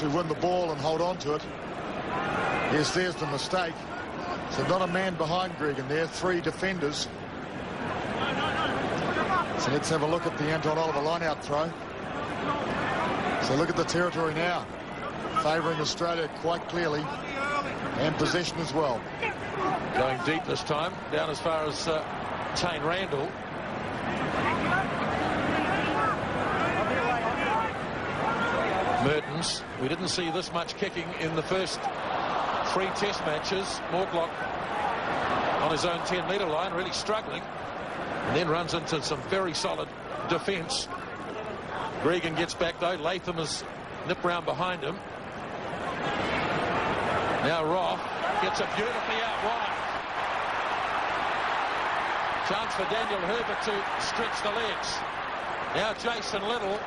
to win the ball and hold on to it. Yes, there's the mistake. So not a man behind Gregan there, 3 defenders. So let's have a look at the Anton Oliver line-out throw. So look at the territory now, favouring Australia quite clearly, and possession as well. Going deep this time, down as far as Tane Randall. Mertens, we didn't see this much kicking in the first 3 test matches. Mortlock on his own 10-metre line, really struggling, and then runs into some very solid defence. Gregan gets back though. Latham has nipped round behind him. Now Roth gets it beautifully out wide. Chance for Daniel Herbert to stretch the legs. Now Jason Little,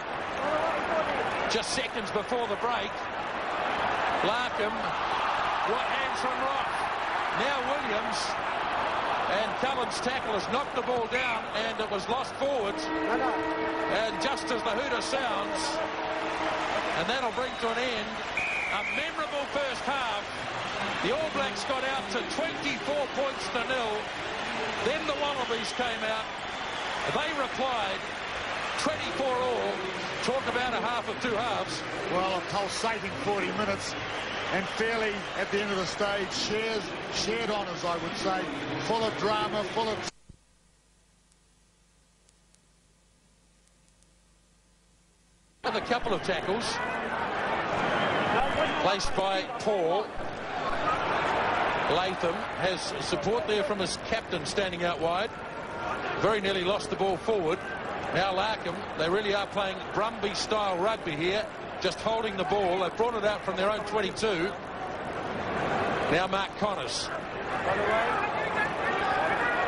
just seconds before the break. Larkham, what hands from Roth. Now Williams, and Cullen's tackle has knocked the ball down, and it was lost forwards. And just as the hooter sounds, and that'll bring to an end a memorable first half. The All Blacks got out to 24 points to 0. Then the Wallabies came out. They replied 24 all. Talk about a half of 2 halves. Well, a pulsating 40 minutes, and fairly at the end of the stage shared honours, I would say, full of drama, full of... A couple of tackles placed by Paul. Latham has support there from his captain standing out wide. Very nearly lost the ball forward. Now Larkham, they really are playing Brumby-style rugby here, just holding the ball. They've brought it out from their own 22. Now Mark Connors.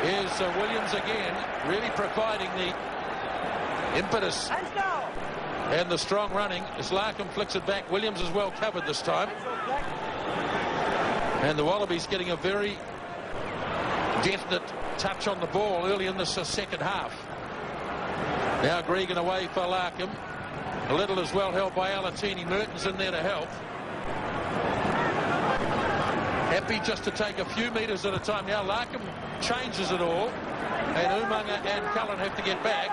Here's Williams again, really providing the impetus and the strong running as Larkham flicks it back. Williams is well covered this time. And the Wallabies getting a very definite touch on the ball early in this second half. Now Gregan away for Larkham. A little as well held by Alatini. Mertens in there to help. Happy just to take a few metres at a time. Now Larkham changes it all. And Umaga and Cullen have to get back.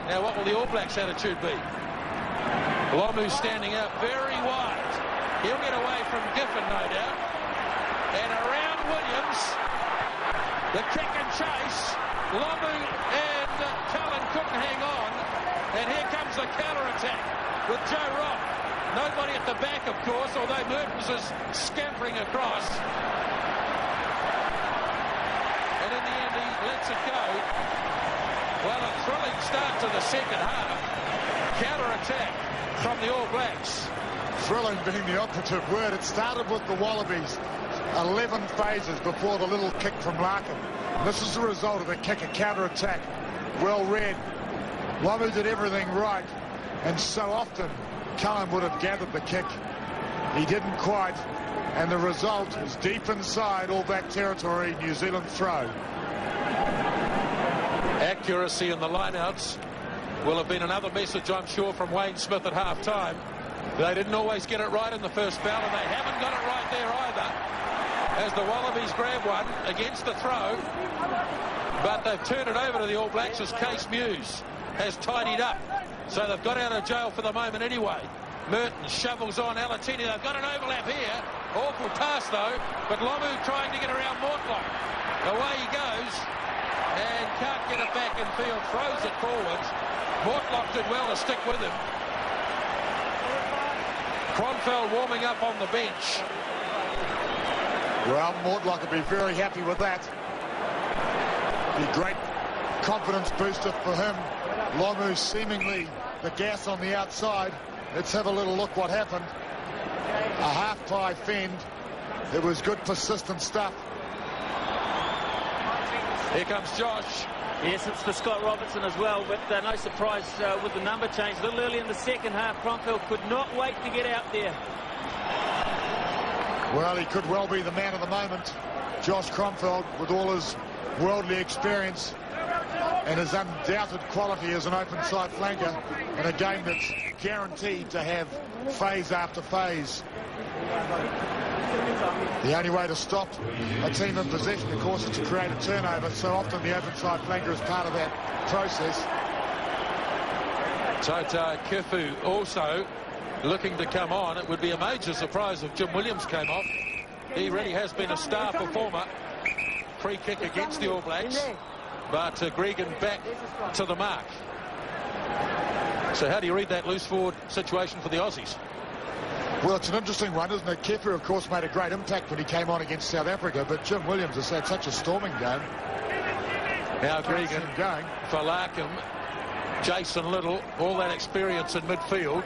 Now what will the All Blacks' attitude be? Lomu standing out very wide. He'll get away from Giffen, no doubt. And around Williams. The kick and chase. Lomu and Cullen couldn't hang on. And here comes the counter-attack with Joe Roth. Nobody at the back, of course, although Mertens is scampering across. And in the end, he lets it go. Well, a thrilling start to the second half. Counter-attack from the All Blacks. Thrilling being the operative word. It started with the Wallabies. 11 phases before the little kick from Larkham. This is the result of the kick, a counter-attack. Well read. Lomu did everything right, and so often Cullen would have gathered the kick. He didn't quite, and the result is deep inside All Black territory, New Zealand throw. Accuracy in the lineouts will have been another message, I'm sure, from Wayne Smith at half-time. They didn't always get it right in the first spell, and they haven't got it right there either, as the Wallabies grab one against the throw. But they've turned it over to the All Blacks as Case Muse has tidied up. So they've got out of jail for the moment anyway. Mertens shovels on Alatini. They've got an overlap here. Awful pass though. But Lomu trying to get around Mortlock. Away he goes. And can't get it back in field. Throws it forwards. Mortlock did well to stick with him. Kronfeld warming up on the bench. Well, Mortlock will be very happy with that. Be a great confidence booster for him. Lomu seemingly the gas on the outside. Let's have a little look what happened. A half-pie fend. It was good persistent stuff. Here comes Josh. Yes, it's for Scott Robertson as well, but no surprise with the number change. A little early in the second half, Kronfeld could not wait to get out there. Well, he could well be the man of the moment. Josh Kronfeld, with all his worldly experience and his undoubted quality as an open side flanker in a game that's guaranteed to have phase after phase. The only way to stop a team in possession, of course, is to create a turnover. So often the open side flanker is part of that process. Tata Kifu also looking to come on. It would be a major surprise if Jim Williams came off. He really has been a star performer. Free kick against the All Blacks, but Gregan back to the mark. So how do you read that loose forward situation for the Aussies? Well, it's an interesting one, isn't it? Kepa, of course, made a great impact when he came on against South Africa, but Jim Williams has had such a storming game. Now Gregan going for Larkham, Jason Little, all that experience in midfield.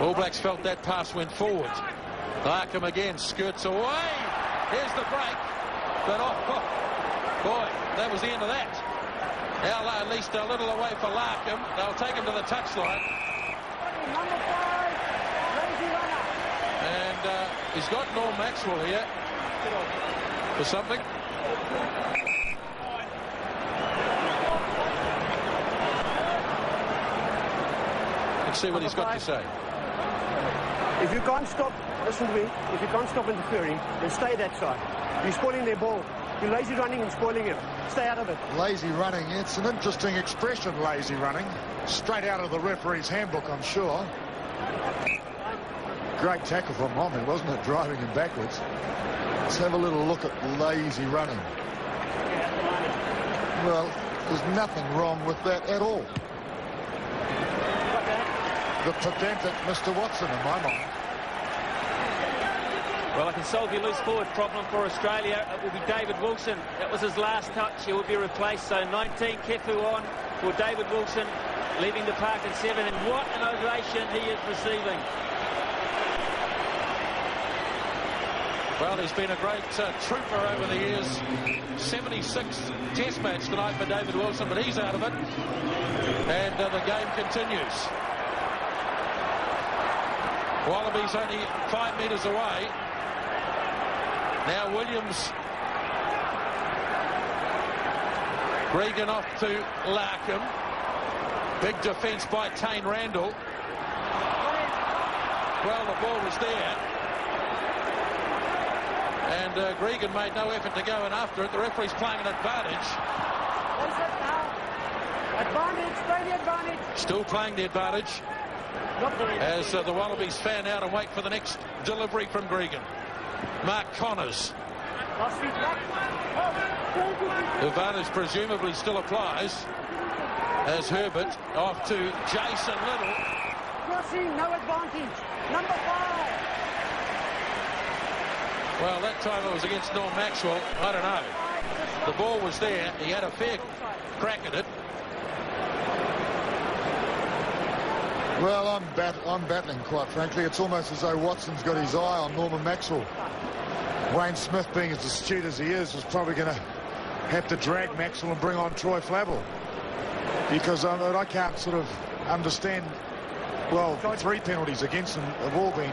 All Blacks felt that pass went forward. Larkham again skirts away. Here's the break. But oh, boy, that was the end of that. Now at least a little away for Larkham. They'll take him to the touchline. And he's got Norm Maxwell here for something. Let's see what he's got to say. If you can't stop, listen to me, if you can't stop interfering, then stay that side. You're spoiling their ball. You're lazy running and spoiling it. Stay out of it. Lazy running, it's an interesting expression, lazy running. Straight out of the referee's handbook, I'm sure. Great tackle from Mommy, wasn't it? Driving him backwards. Let's have a little look at lazy running. Well, there's nothing wrong with that at all. The pedantic Mr. Watson in my mind. Well, I can solve your loose forward problem for Australia. It will be David Wilson. That was his last touch. He will be replaced. So 19 Kefu on for David Wilson, leaving the park at 7. And what an ovation he is receiving. Well, he's been a great trooper over the years. 76th test match tonight for David Wilson, but he's out of it. And the game continues. Wallabies only 5 metres away. Now Williams. Gregan off to Larkham. Big defence by Tane Randall. Well, the ball was there. And Gregan made no effort to go in after it. The referee's playing an advantage. Advantage, play the advantage. Still playing the advantage. As the Wallabies fan out and wait for the next delivery from Gregan. Mark Connors. The advantage presumably still applies as Herbert off to Jason Little. Crossing, no advantage. Number 5. Well, that time it was against Norm Maxwell. I don't know. The ball was there. He had a fair crack at it. Well, I'm battling, quite frankly. It's almost as though Watson's got his eye on Norman Maxwell. Wayne Smith, being as astute as he is probably going to have to drag Maxwell and bring on Troy Flavel. Because I can't sort of understand, well, 3 penalties against him have all been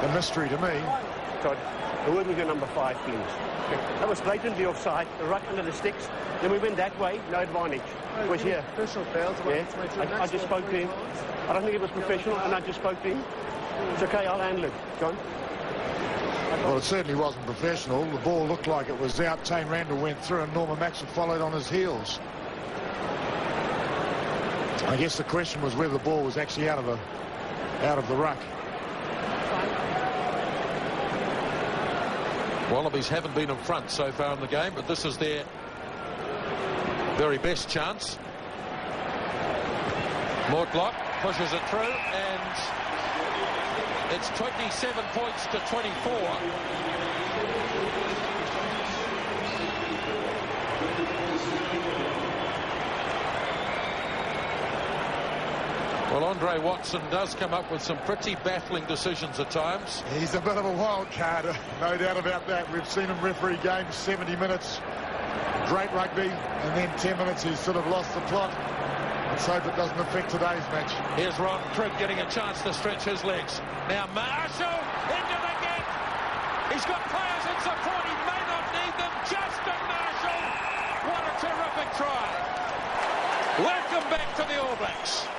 a mystery to me. Todd, a word with your number 5, please. That was blatantly offside, the ruck under the sticks. Then we went that way, no advantage. It was here. Yeah, I just spoke to him. I don't think it was professional, and I just spoke to him. It's okay, I'll handle it. John? Well, it certainly wasn't professional. The ball looked like it was out. Tane Randall went through, and Norman Maxwell followed on his heels. I guess the question was whether the ball was actually out of the ruck. Wallabies haven't been in front so far in the game, but this is their very best chance. Mortlock pushes it through, and it's 27 points to 24. Well, Andre Watson does come up with some pretty baffling decisions at times. He's a bit of a wild card, no doubt about that. We've seen him referee games 70 minutes, great rugby, and then 10 minutes he's sort of lost the plot. Let's hope it doesn't affect today's match. Here's Ron Cribb getting a chance to stretch his legs. Now Marshall into the gap. He's got players in support. He may not need them. Justin Marshall. What a terrific try. Welcome back to the All Blacks.